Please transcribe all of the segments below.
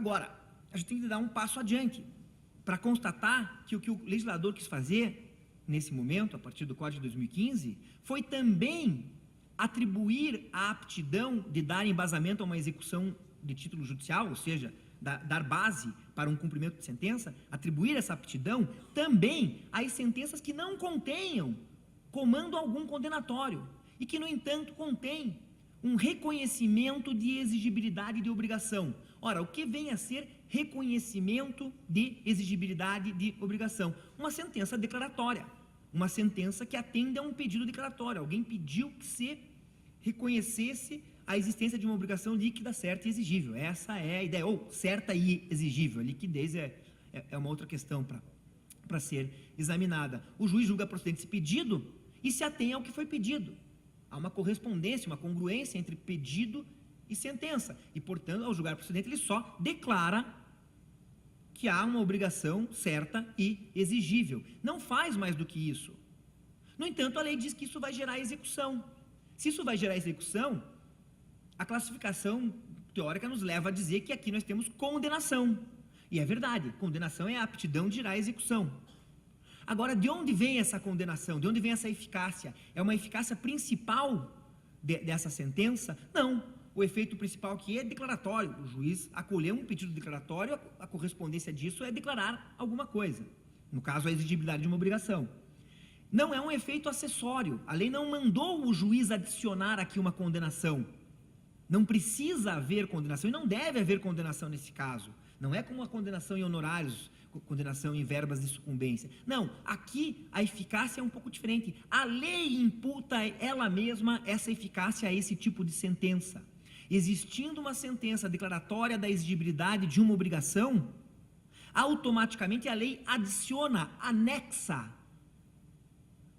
Agora, a gente tem que dar um passo adiante para constatar que o legislador quis fazer, nesse momento, a partir do Código de 2015, foi também atribuir a aptidão de dar embasamento a uma execução de título judicial, ou seja, dar base para um cumprimento de sentença, atribuir essa aptidão também às sentenças que não contenham comando algum condenatório e que, no entanto, contém um reconhecimento de exigibilidade de obrigação. Ora, o que vem a ser reconhecimento de exigibilidade de obrigação? Uma sentença declaratória, uma sentença que atende a um pedido declaratório. Alguém pediu que se reconhecesse a existência de uma obrigação líquida, certa e exigível. Essa é a ideia, ou certa e exigível. A liquidez é uma outra questão para ser examinada. O juiz julga procedente esse pedido e se atém ao que foi pedido. Há uma correspondência, uma congruência entre pedido e sentença. E, portanto, ao julgar procedente, ele só declara que há uma obrigação certa e exigível. Não faz mais do que isso. No entanto, a lei diz que isso vai gerar execução. Se isso vai gerar execução, a classificação teórica nos leva a dizer que aqui nós temos condenação. E é verdade, condenação é a aptidão de gerar execução. Agora, de onde vem essa condenação? De onde vem essa eficácia? É uma eficácia principal dessa sentença? Não. O efeito principal aqui é declaratório. O juiz acolheu um pedido declaratório, a correspondência disso é declarar alguma coisa. No caso, a exigibilidade de uma obrigação. Não é um efeito acessório. A lei não mandou o juiz adicionar aqui uma condenação. Não precisa haver condenação e não deve haver condenação nesse caso. Não é como a condenação em honorários, condenação em verbas de sucumbência. Não, aqui a eficácia é um pouco diferente. A lei imputa ela mesma essa eficácia a esse tipo de sentença. Existindo uma sentença declaratória da exigibilidade de uma obrigação, automaticamente a lei adiciona, anexa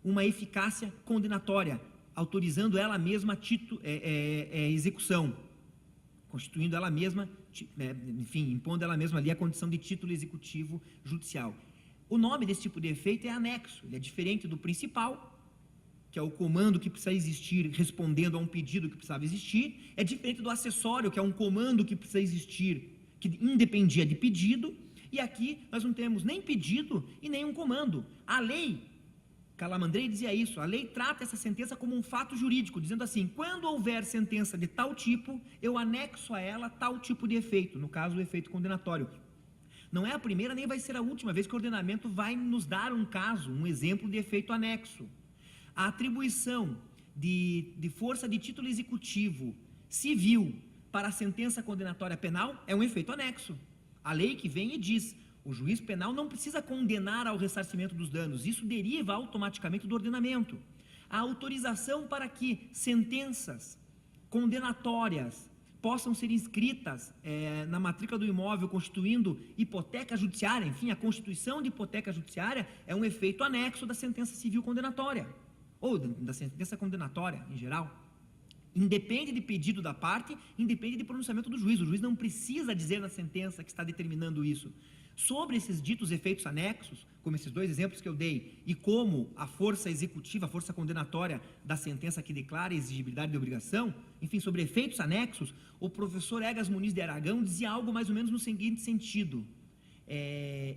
uma eficácia condenatória, autorizando ela mesma a execução, constituindo ela mesma, enfim, impondo ela mesma ali a condição de título executivo judicial. O nome desse tipo de efeito é anexo, ele é diferente do principal, que é o comando que precisa existir respondendo a um pedido que precisava existir, é diferente do acessório, que é um comando que precisa existir, que independia de pedido, e aqui nós não temos nem pedido e nem um comando. A lei, Calamandrei dizia isso, a lei trata essa sentença como um fato jurídico, dizendo assim, quando houver sentença de tal tipo, eu anexo a ela tal tipo de efeito, no caso o efeito condenatório. Não é a primeira nem vai ser a última vez que o ordenamento vai nos dar um caso, um exemplo de efeito anexo. A atribuição de força de título executivo civil para a sentença condenatória penal é um efeito anexo. A lei que vem e diz, o juiz penal não precisa condenar ao ressarcimento dos danos, isso deriva automaticamente do ordenamento. A autorização para que sentenças condenatórias possam ser inscritas na matrícula do imóvel, constituindo hipoteca judiciária, enfim, a constituição de hipoteca judiciária é um efeito anexo da sentença civil condenatória, ou da sentença condenatória em geral. Independe de pedido da parte, independe de pronunciamento do juiz. O juiz não precisa dizer na sentença que está determinando isso. Sobre esses ditos efeitos anexos, como esses dois exemplos que eu dei, e como a força executiva, a força condenatória da sentença que declara a exigibilidade de obrigação, enfim, sobre efeitos anexos, o professor Egas Muniz de Aragão dizia algo mais ou menos no seguinte sentido.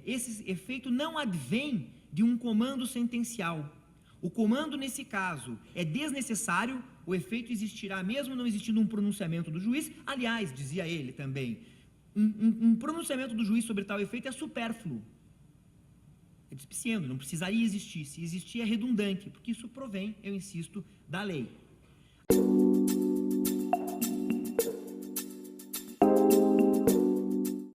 Esse efeito não advém de um comando sentencial. O comando, nesse caso, é desnecessário, o efeito existirá mesmo não existindo um pronunciamento do juiz. Aliás, dizia ele também, um pronunciamento do juiz sobre tal efeito é supérfluo, é despiciendo, não precisaria existir. Se existir é redundante, porque isso provém, eu insisto, da lei.